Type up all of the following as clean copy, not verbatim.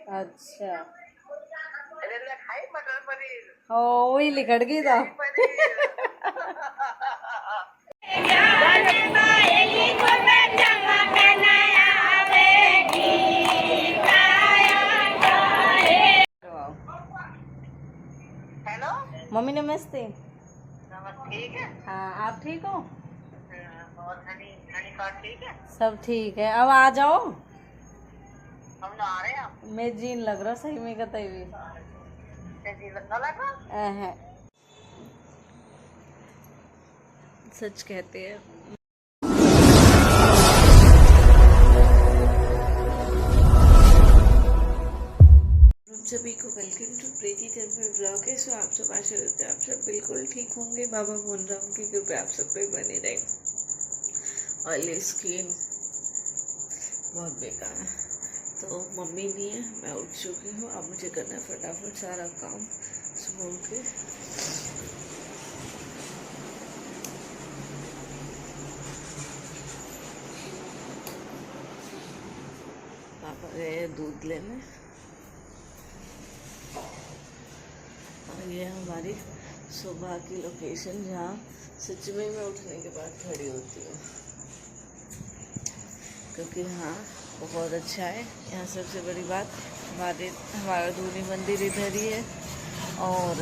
अच्छा खाई मटर पनीर वही लिखट गई था। हेलो मम्मी नमस्ते। नमस्ते। ठीक है। हाँ आप ठीक हो? और हनी हनी का ठीक है। सब ठीक है, अब आ जाओ। हम ना आ रहे हैं। मैं जीन लग रहा सही में कतई भी जी लगना लगा। सच कहते हैं। सभी को welcome to Preeti Tanmay vlog है। सो आप सब आशा करते हैं आप सब बिल्कुल ठीक होंगे। बाबा मोहन राम की कृपा आप सब पे बनी रहे। ऑयली स्किन बहुत बेकार है। तो मम्मी नहीं है, मैं उठ चुकी हूँ। अब मुझे करना है फटाफट सारा काम सुबह उठ के। पापा गए दूध लेने और ये हमारी सुबह की लोकेशन जहाँ सच में मैं उठने के बाद खड़ी होती हूँ, क्योंकि हाँ बहुत अच्छा है यहाँ। सबसे बड़ी बात हमारा धूनी मंदिर इधर ही है और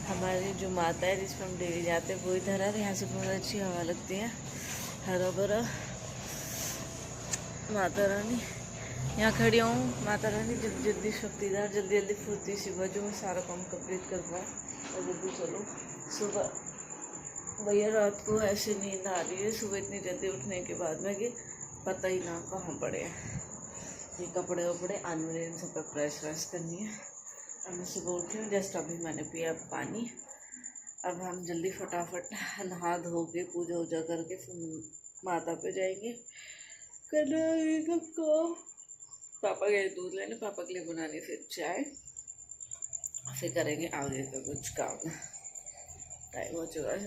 हमारी जो माता है जिसमें हम डेली जाते हैं वो इधर है। यहाँ से बहुत अच्छी हवा लगती है, हरा भरा। माता रानी यहाँ खड़ी हूँ। माता रानी जल्दी जल्दी शक्तिदार, जल्दी जल्दी फुर्ती सी बाजू में सारा काम कंप्लीट कर पाए और जल्दी चलो। सुबह भैया रात को ऐसे नींद आ रही है, सुबह इतनी जल्दी उठने के बाद में कि पता ही ना कहाँ पड़े हैं। ये कपड़े वपड़े आने इन सब पे प्रेस व्रेस करनी है। अब मैं सुबह उठी हूँ, जस्ट अभी मैंने पिया पानी। अब हम जल्दी फटाफट नहा धो के पूजा वूजा करके फिर माता पे जाएंगे करना काम। पापा गए दूध लेने, पापा के लिए बनानी फिर चाय, फिर करेंगे आगे का कुछ काम। टाइम हो चुका है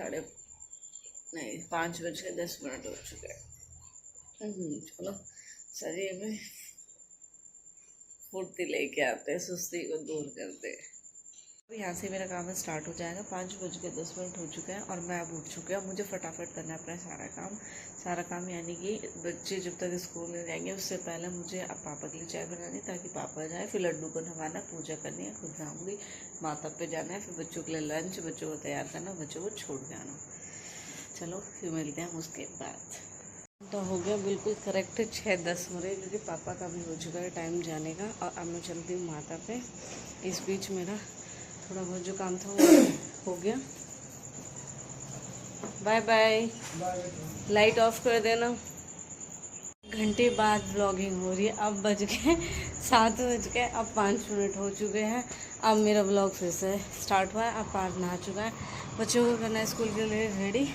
5:10 हो चुके हैं। चलो शरीर में फुर्ती लेके आते हैं, सुस्ती को दूर करते हैं। यहाँ से मेरा काम स्टार्ट हो जाएगा। 5:10 हो चुके हैं और मैं अब उठ चुकी हूँ। मुझे फटाफट करना है अपना सारा काम यानी कि बच्चे जब तक स्कूल में जाएंगे उससे पहले मुझे अब पापा के लिए चाय बनानी, ताकि पापा जाए। फिर लड्डू को नहवाना, पूजा करनी है, खुद नहाऊंगी, माता पे जाना है, फिर बच्चों के लिए लंच, बच्चों को तैयार करना, बच्चों को छोड़ के आना। चलो फिर मिलते हैं उसके बाद। तो हो गया बिल्कुल करेक्ट 6:10 हो रहे, क्योंकि पापा का भी हो चुका है टाइम जाने का। और अब मैं चलती हूँ माता पे। इस बीच मेरा थोड़ा बहुत जो काम था वो हो गया। Bye bye. लाइट ऑफ कर देना। घंटे बाद व्लॉगिंग हो रही है। अब बज गए 7 बज गए, अब 5 मिनट हो चुके हैं। अब मेरा व्लॉग फिर से स्टार्ट हुआ है। अब पार्थ नहा चुका है, बच्चों को करना है स्कूल के लिए रेडी।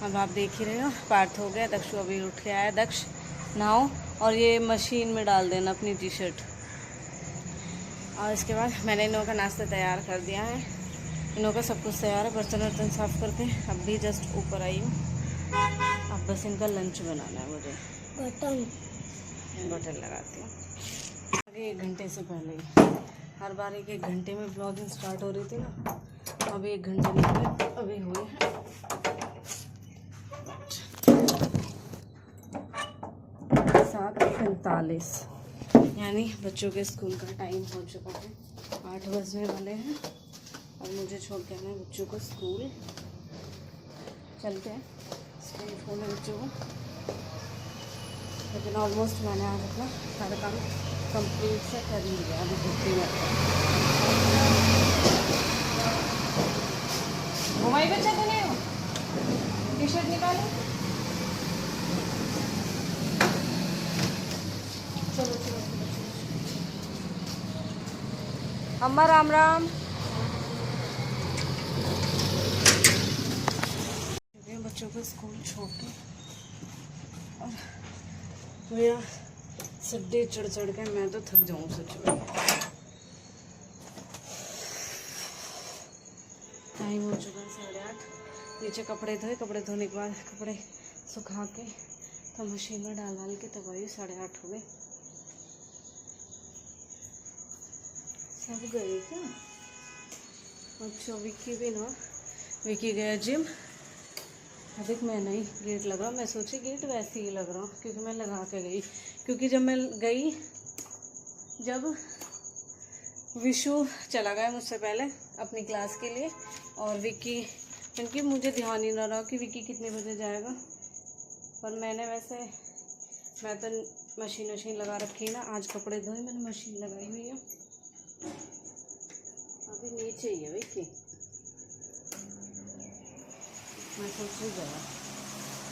अब आप देख ही रहे हो, पार्थ हो गया। दक्षु अभी उठ के आया। दक्ष नहाओ और ये मशीन में डाल देना अपनी टी शर्ट। और इसके बाद मैंने इन लोगों का नाश्ता तैयार कर दिया है। इन लोगों का सब कुछ तैयार है, बर्तन वर्तन साफ़ करके अब भी जस्ट ऊपर आई हूँ। अब बस इनका लंच बनाना है मुझे। बटन लगाती हूँ आगे 1 घंटे से पहले ही। हर बार 1 घंटे में ब्लॉगिंग स्टार्ट हो रही थी ना, अभी 1 घंटे निकले अभी हुए 7:45, यानी बच्चों के स्कूल का टाइम हो चुका है। 8 बजने वाले हैं और मुझे छोड़ के आना है बच्चों को स्कूल। चलते हैं स्कूल छोड़ने बच्चों को। लेकिन ऑलमोस्ट मैंने आज अपना सारा काम कंप्लीट से कर ही लिया। अभी 50 मिनट घुमाई बच्चा तो नहीं हो, टी शर्ट निकालो। चलो चलो अम्मा राम राम। बच्चों को स्कूल छोड़ के और मेरा सड्डे चढ़ चढ़ के मैं तो थक जाऊँ सच में। टाइम हो चुका है 8:30। नीचे कपड़े धोए, कपड़े धोने के बाद कपड़े सुखा के तो मशीन में डाल के तब आई 8:30 हो गए। सब गए क्या? अच्छा विक्की भी ना, विक्की गया जिम। अभी मैं नहीं, गेट लगा, मैं सोची गेट वैसे ही लग रहा क्योंकि मैं लगा के गई, क्योंकि जब मैं गई, जब विशु चला गया मुझसे पहले अपनी क्लास के लिए, और विक्की, क्योंकि मुझे ध्यान ही ना रहा कि विक्की कितने बजे जाएगा। पर मैंने वैसे, मैं तो मशीन लगा रखी है ना, आज कपड़े धोए मैंने, मशीन लगाई हुई है। अभी नीचे ही है विक्की, मैं सोच ही गया,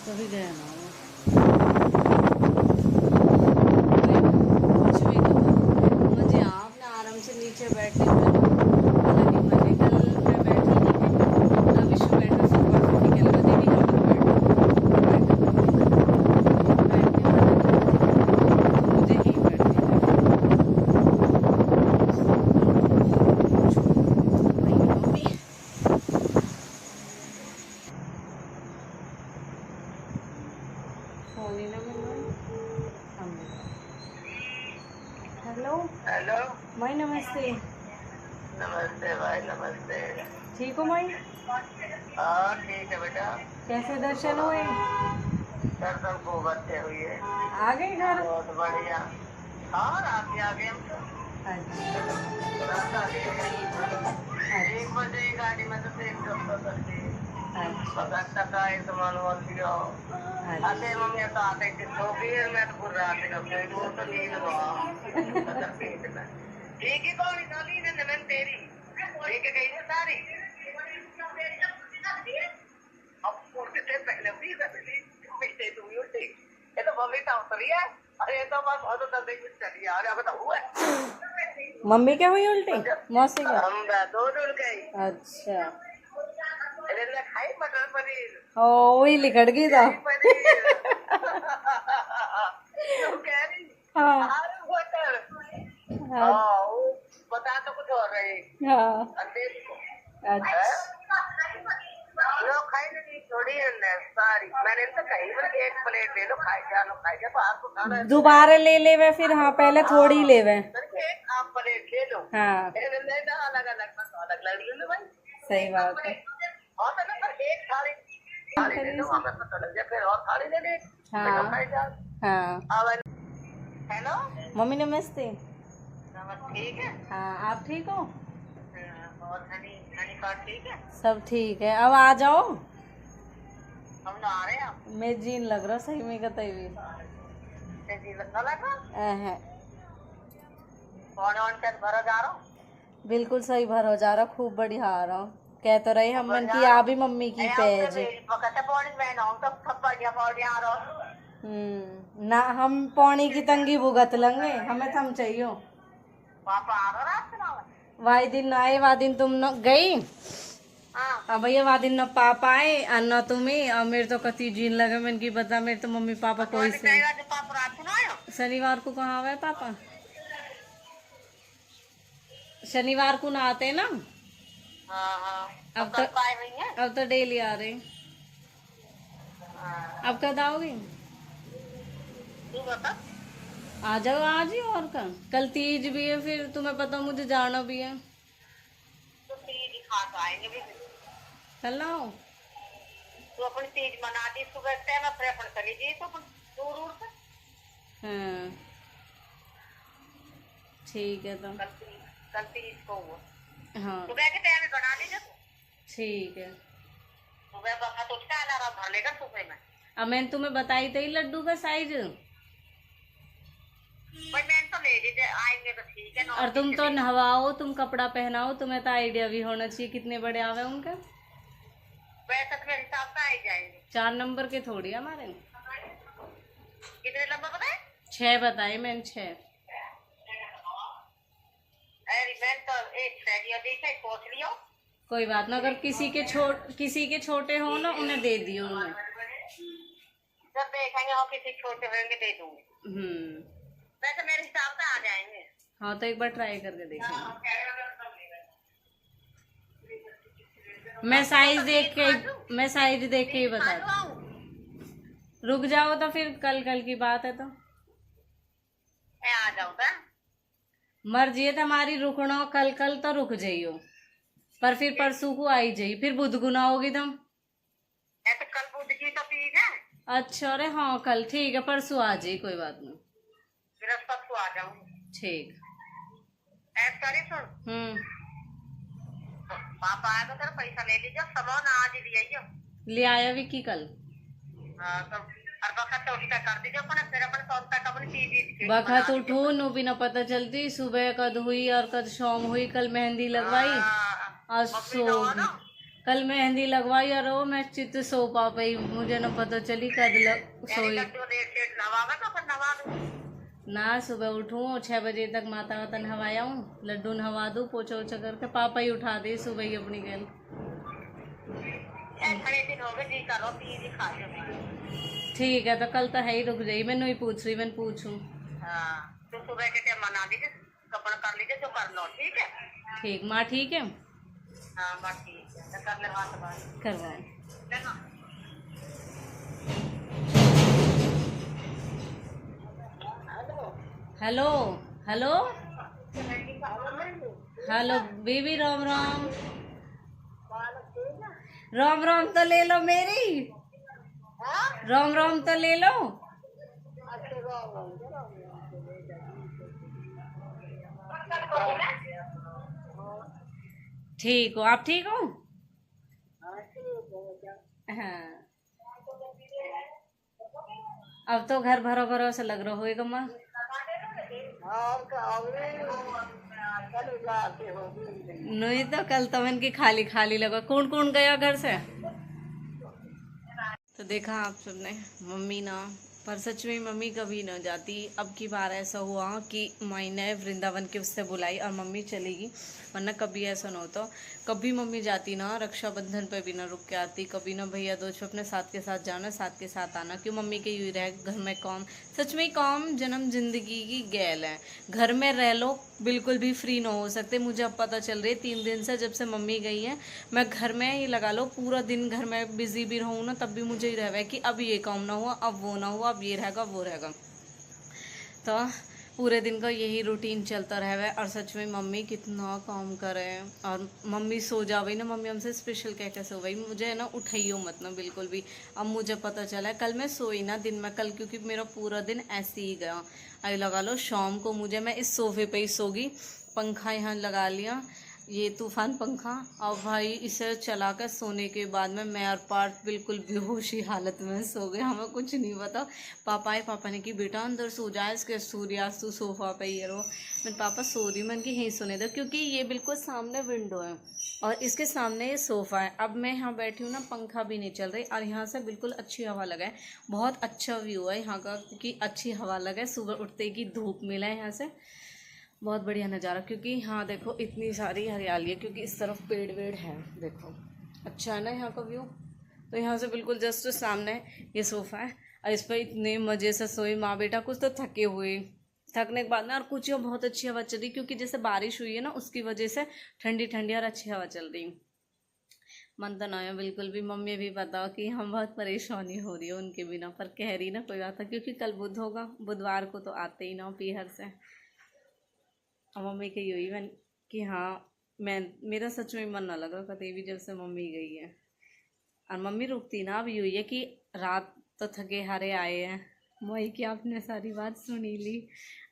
कभी गया ना वो। कुछ भी करो, मुझे आपने आराम से नीचे बैठने में अलग ही मजे। कल मैं बैठी थी ना, विश्व बैठा, सब के लगा दीदी हम लोग मुझे ही बैठने हेलो हेलो। माई, नमस्ते। नमस्ते भाई, नमस्ते। ठीक हो माई? हाँ ठीक है बेटा। कैसे दर्शन हुए? दर्शन खूब अच्छे हुए। आ गए घर? बहुत बढ़िया। हाँ रात में आ गए हम तो। अच्छा रात आ गए। 1 बजे की गाड़ी में तो एक दफ्तर करके अच्छा घंटा का एक मानवर दिया। आते मम्मी तो आते कि सो गए, मैं तो पूरा रात का कोई वो तो नींद लो ठीक ही कौन निकाली ने नमन तेरी ठीक है गई ना सारी। अब उठते थे पहले भी पीछे तुम उठी, ये तो मम्मी तो उतरी है। अरे ये तो बस बहुत तो देख चली आ रहा बताऊँ है। मम्मी क्या हुई उल्टी? मौसी क्या? हम दो डुल गई। अच्छा अरे खाई मटर पनीर। ओ वही लिखड़ गई था। पनीर क्यों कह रही? हाँ आलू मटर। हाँ हाँ वो बता तो कुछ और रही। हाँ अंदेश को अच्छा लोग खाई नहीं छोड़ी है सारी। मैंने इनसे कही बोले एक प्लेट ले लो, खाई जा तो आपको खाना है। दोबारा ले ले वे फिर, हाँ पहले थोड़ी ले वे। मैंने एक आप प्लेट ले लो। हाँ नहीं ना अलग अलग अलग अलग ले लो भाई। सही बात है। और तो ना पर एक थाली थाली ले लो, हमें पता लग जाए फिर और थाली ले ले। हाँ खाई जा। हाँ हेलो मम्मी नमस्ते। नमस्ते। ठीक है। हाँ आप ठीक हो? और हनी हनी कार्ड ठीक है। सब ठीक है, अब आ जाओ। हम ना आ रहे हैं। मैं जीन लग रहा सही में कतई भी। जी लगना लगा है कौन ऑन कर भरा जा रहा हूँ। बिल्कुल सही भर हो जा रहा, खूब बढ़िया आ रहा हूँ। कह तो रही हम मन की आ भी मम्मी की पेज। ना हम पौनी की तंगी भुगत लेंगे, हमें थम चाहिए। पापा आ रहा रात में। वाई दिन आए, वा दिन तुम न गई। हाँ अब भैया वा दिन न पापा आए और न तुम्हें, और मेरे तो कति जीन लगे, मैंने की बता, मेरे तो मम्मी पापा कोई से। पापा रात को ना आयो। शनिवार को कहाँ आवे पापा? शनिवार को ना आते ना। हाँ हाँ अब तो पाए हुई है। अब तो डेली आ रहे। हाँ अब कब आओगे? तू बता। आ जाओ आज ही, और का कल तीज भी है, फिर तुम्हें पता मुझे जाना भी है। तो तीज खा के आएंगे भी। चल आओ। तू अपनी तीज मना दी सुबह से, मैं फिर अपन चली गई तो अपन दूर दूर से। हाँ ठीक है तो। कल तीज को हुआ। हाँ सुबह के टाइम में बना लीजिए तू। ठीक है। सुबह बखा तो उसका अलार्म भर लेगा सुबह में। अब मैंने तुम्हें बताई थी लड्डू का साइज। भाई मैं तो ले लीजिए आएंगे तो ठीक है। और तुम तो नहवाओ, तुम कपड़ा पहनाओ, तुम्हें तो आइडिया भी होना चाहिए कितने बड़े आवे उनके। वैसे तो मेरे हिसाब से आ ही जाएंगे। 4 नंबर के थोड़ी हमारे। कितने लंबा बताए? 6 बताए मैंने, 6। अरे मैं तो एक सैडिया देखा सोच लियो। कोई बात ना, अगर किसी के छोटे हो ना, उन्हें दे दियो उन्हें। जब देखेंगे और किसी छोटे होंगे दे दूंगी। वैसे मेरे हिसाब से आ जाएंगे। हाँ तो एक बार ट्राई करके देखेंगे। मैं साइज देख के ही बता दूँ। रुक जाओ तो फिर, कल की बात है तो। मैं आ जाऊँ था। मर्जी है तुम्हारी, रुकना कल कल तो रुक जाइयो, पर फिर परसों को आई जाइए, फिर बुध गुना होगी तुम। ऐसे कल बुध की तो तीज है, अच्छा, अरे हाँ कल ठीक है, परसों आ जाइए, कोई बात नहीं। बृहस्पति को आ जाऊंगी। ठीक। ऐसा करी सुन, पापा आएगा तेरा पैसा ले लीजिए, सामान आज ही ले आइयो। ले आया भी की कल? हाँ तो और बखत तो उल्टा कर दीजिए अपने, फिर अपने 100 रुपए का अपनी टीवी बखत उठो नो भी ना पता चलती, सुबह कद हुई और कद शाम हुई। कल मेहंदी लगवाई और सो गई। कल मेहंदी लगवाई और वो मैं चित सो पा पाई, मुझे ना पता चली कद सोई ना। सुबह उठूं 6 बजे तक माता वाता नहवाया हूँ, लड्डू नहवा दूँ, पोछा ओछा करके पापा ही उठा दे सुबह ही अपनी गैल। ठीक है, तो कल तो है ही, रुक जाइए, मैंने ही पूछ रही, मैंने पूछूं। तो सुबह के टाइम मना लीजिए, कपड़ा कर लीजिए जो कर लो, ठीक है। ठीक, माँ ठीक है? हाँ माँ ठीक है, तो कर ले हाथ बात करवाए। लेना। Hello hello hello baby, Ram Ram. Ram Ram तो ले लो मेरी, राम राम तो ले लो। ठीक हो आप? ठीक हो? हाँ, अब तो घर भरो भरो से लग रहा होगा माँ। नहीं तो कल तो मन की खाली खाली लगा। कौन कौन गया घर से? तो देखा आप सबने, मम्मी ना, पर सच में मम्मी कभी न जाती। अब की बार ऐसा हुआ कि मैंने वृंदावन के उससे बुलाई और मम्मी चलेगी, वरना कभी ऐसा न होता। कभी मम्मी जाती ना रक्षाबंधन पे भी ना रुक के आती, कभी ना भैया दूज पे अपने साथ के साथ जाना, साथ के साथ आना। क्यों? मम्मी के यूँ रह घर में काम, सच में काम जन्म जिंदगी की गैल है। घर में रह लो, बिल्कुल भी फ्री ना हो सकते। मुझे अब पता चल रही है 3 दिन से, जब से मम्मी गई है। मैं घर में ही लगा लो पूरा दिन घर में बिजी भी रहूँ ना, तब भी मुझे ही रहता है कि अब ये काम ना हुआ, अब वो ना हुआ, अब ये रहेगा वो रहेगा। तो पूरे दिन का यही रूटीन चलता रहे। और सच में मम्मी कितना काम करे। और मम्मी सो जावे ना, मम्मी हमसे स्पेशल कह के सो गई, मुझे ना उठाइयो मत ना बिल्कुल भी। अब मुझे पता चला है, कल मैं सोई ना दिन में, कल क्योंकि मेरा पूरा दिन ऐसे ही गया। आई लगा लो शाम को मुझे, मैं इस सोफे पे ही सो गई, पंखा यहाँ लगा लिया, ये तूफान पंखा, और भाई इसे चला कर सोने के बाद में मैं और पार्ट बिल्कुल बेहोशी हालत में सो गए, हमें कुछ नहीं पता। पापा आए, पापा ने कि बेटा अंदर सो जाए, इसके सूर्यास्त तू सोफा पे ही रहो। मैंने पापा सो रही, मैंने कि यहीं सोने दो, क्योंकि ये बिल्कुल सामने विंडो है और इसके सामने ये सोफ़ा है। अब मैं यहाँ बैठी हूँ ना, पंखा भी नहीं चल रही और यहाँ से बिल्कुल अच्छी हवा लगा है, बहुत अच्छा व्यू है यहाँ का, क्योंकि अच्छी हवा लगा है, सुबह उठते की धूप मिला है यहाँ से, बहुत बढ़िया नज़ारा। क्योंकि यहाँ देखो इतनी सारी हरियाली है, क्योंकि इस तरफ पेड़ वेड़ है, देखो अच्छा है ना यहाँ का व्यू। तो यहाँ से बिल्कुल जस्ट सामने ये सोफ़ा है और इस पर इतने मज़े से सोए माँ बेटा, कुछ तो थके हुए, थकने के बाद ना, और कुछ बहुत अच्छी हवा चल रही, क्योंकि जैसे बारिश हुई है ना, उसकी वजह से ठंडी ठंडी और अच्छी हवा चल रही। मन तो ना है बिल्कुल भी। मम्मी भी बताओ कि हम बहुत परेशानी हो रही है उनके बिना, पर कह रही ना कोई बात है, क्योंकि कल बुध होगा, बुधवार को तो आते ही ना पीहर से। और मम्मी कही हुई मैं कि हाँ, मैं मेरा सच में मन ना लगा कभी भी जब से मम्मी गई है। और मम्मी रुकती ना, अब हुई है कि रात तो थके हारे आए हैं, वही कि आपने सारी बात सुनी ली,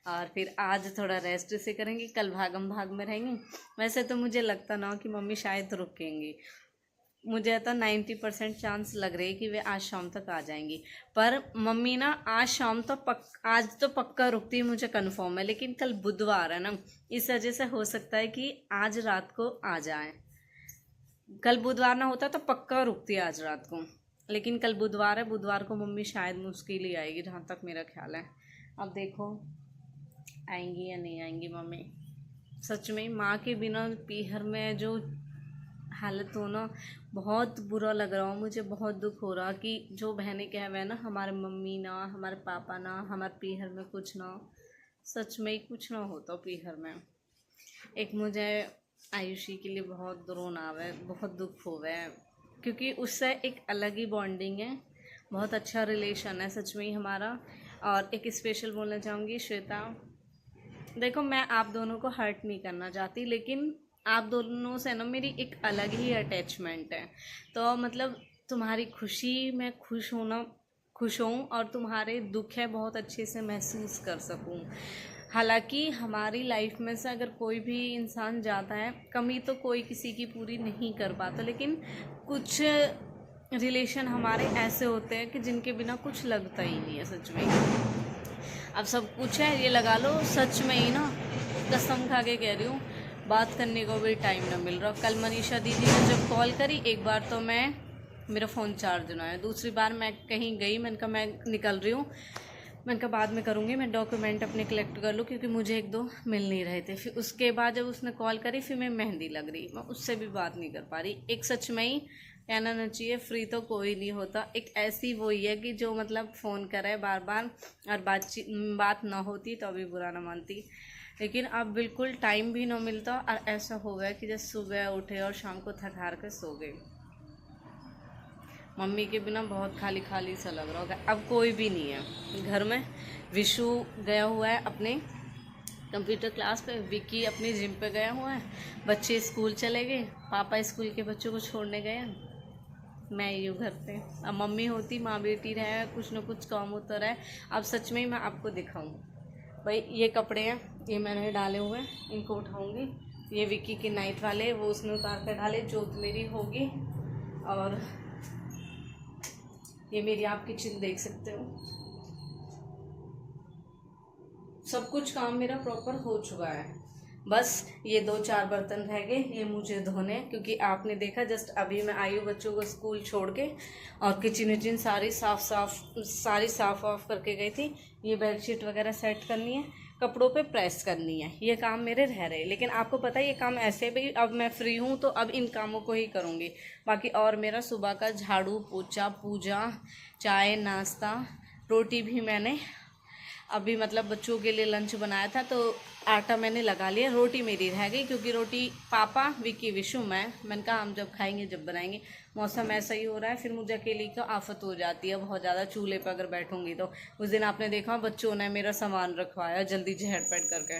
और फिर आज थोड़ा रेस्ट से करेंगे, कल भागम भाग में रहेंगे। वैसे तो मुझे लगता ना कि मम्मी शायद रुकेंगी, मुझे तो 90% चांस लग रही है कि वे आज शाम तक आ जाएंगी। पर मम्मी ना आज शाम तो आज तो पक्का रुकती है, मुझे कंफर्म है, लेकिन कल बुधवार है ना, इस वजह से हो सकता है कि आज रात को आ जाए। कल बुधवार ना होता तो पक्का रुकती है आज रात को, लेकिन कल बुधवार है, बुधवार को मम्मी शायद मुश्किल ही आएगी, जहाँ तक मेरा ख्याल है। अब देखो आएंगी या नहीं आएंगी मम्मी। सच में माँ के बिना पीहर में जो हालत हो ना, बहुत बुरा लग रहा हो, मुझे बहुत दुख हो रहा कि जो बहनें कह रहे हैं ना, हमारे मम्मी ना, हमारे पापा ना, हमारे पीहर में कुछ ना, सच में ही कुछ ना होता पीहर में। एक मुझे आयुषी के लिए बहुत रोना आवे, बहुत दुख होवे, क्योंकि उससे एक अलग ही बॉन्डिंग है, बहुत अच्छा रिलेशन है सच में ही हमारा। और एक स्पेशल बोलना चाहूँगी, श्वेता देखो मैं आप दोनों को हर्ट नहीं करना चाहती, लेकिन आप दोनों से ना मेरी एक अलग ही अटैचमेंट है। तो मतलब तुम्हारी खुशी में खुश हूँ और तुम्हारे दुख है बहुत अच्छे से महसूस कर सकूँ। हालांकि हमारी लाइफ में से अगर कोई भी इंसान जाता है, कमी तो कोई किसी की पूरी नहीं कर पाता, लेकिन कुछ रिलेशन हमारे ऐसे होते हैं कि जिनके बिना कुछ लगता ही नहीं है सच में। अब सब कुछ है, ये लगा लो सच में ही ना, कसम खा के कह रही हूँ, बात करने को भी टाइम ना मिल रहा। कल मनीषा दीदी ने जब कॉल करी, एक बार तो मेरा फ़ोन चार्ज ना है, दूसरी बार मैं कहीं गई, मैंने कहा मैं निकल रही हूँ, मैंने कहा बाद में करूँगी, मैं डॉक्यूमेंट अपने कलेक्ट कर लूँ, क्योंकि मुझे एक दो मिल नहीं रहे थे। फिर उसके बाद जब उसने कॉल करी, फिर मैं मेहंदी लग रही, मैं उससे भी बात नहीं कर पा रही। एक सच में ही कहना ना चाहिए, फ्री तो कोई नहीं होता, एक ऐसी वही है कि जो मतलब फ़ोन करे बार बार और बात ना होती तो अभी बुरा ना मानती, लेकिन अब बिल्कुल टाइम भी ना मिलता। और ऐसा हो गया कि जब सुबह उठे और शाम को थक हार कर सो गए। मम्मी के बिना बहुत खाली खाली सा लग रहा होगा। अब कोई भी नहीं है घर में। विशु गया हुआ है अपने कंप्यूटर क्लास पे, विक्की अपनी जिम पे गया हुआ है, बच्चे स्कूल चले गए, पापा स्कूल के बच्चों को छोड़ने गए, मैं ही हूँ घर पे। अब मम्मी होती, माँ बेटी रहे, कुछ ना कुछ काम होता रहे। अब सच में ही मैं आपको दिखाऊँ भाई, ये कपड़े हैं, ये मैंने डाले हुए हैं, इनको उठाऊँगी। ये विक्की के नाइट वाले, वो उसने उतार कर डाले, जोत मेरी होगी। और ये मेरी आप किचन देख सकते हो, सब कुछ काम मेरा प्रॉपर हो चुका है। बस ये 2-4 बर्तन रह गए, ये मुझे धोने, क्योंकि आपने देखा जस्ट अभी मैं आई हूँ बच्चों को स्कूल छोड़ के, और किचन विचन सारी साफ ऑफ करके गई थी। ये बेडशीट वगैरह सेट करनी है, कपड़ों पे प्रेस करनी है, ये काम मेरे रह रहे। लेकिन आपको पता है ये काम ऐसे भी, अब मैं फ्री हूँ तो अब इन कामों को ही करूँगी। बाकी और मेरा सुबह का झाड़ू पोछा, पूजा, चाय, नाश्ता, रोटी भी मैंने अभी मतलब बच्चों के लिए लंच बनाया था, तो आटा मैंने लगा लिया। रोटी मेरी रह गई, क्योंकि रोटी पापा, विक्की, विशु, मैंने कहा हम जब खाएंगे जब बनाएंगे। मौसम ऐसा ही हो रहा है, फिर मुझे अकेली को आफत हो जाती है बहुत ज़्यादा चूल्हे पर अगर बैठूंगी तो। उस दिन आपने देखा बच्चों ने मेरा सामान रखवाया जल्दी झटपट करके।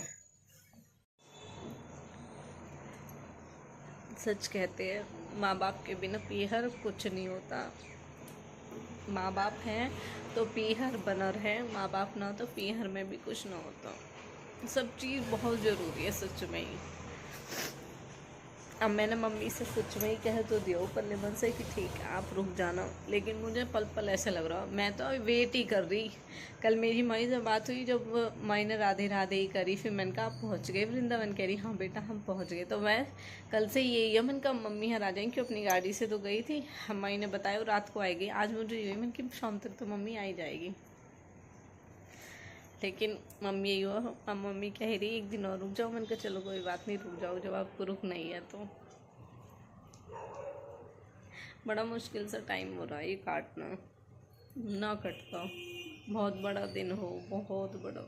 सच कहते हैं माँ बाप के बिना पीहर कुछ नहीं होता। माँ बाप हैं तो पीहर बना रहे, माँ बाप ना तो पीहर में भी कुछ ना होता। सब चीज़ बहुत ज़रूरी है सच में ही। अब मैंने मम्मी से सच में ही कह तो दिया ऊपर मन से कि ठीक है आप रुक जाना, लेकिन मुझे पल पल ऐसे लग रहा, मैं तो वेट ही कर रही। कल मेरी माई से बात हुई, जब माई ने राधे राधे ही करी, फिर मैंने कहा आप पहुँच गए वृंदावन? कह रही हाँ बेटा हम पहुँच गए। तो मैं कल से यही है, मैंने कहा मम्मी यहाँ आ जाएंगी, अपनी गाड़ी से तो गई थी, हम माई ने बताया रात को आएगी। आज मुझे यही मैंने कि शाम तक तो मम्मी आ ही जाएगी, लेकिन मम्मी यही हुआ, अब मम्मी कह रही एक दिन और रुक जाओ। मैंने कहा चलो कोई बात नहीं रुक जाओ, जब आपको रुक नहीं है तो। बड़ा मुश्किल सा टाइम हो रहा है ये काटना, ना कटता, बहुत बड़ा दिन हो, बहुत बड़ा।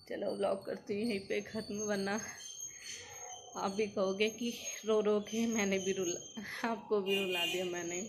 चलो व्लॉग करती हूँ यहीं पे ख़त्म, वरना आप भी कहोगे कि रो रो के मैंने भी रुला, आपको भी रुला दिया मैंने।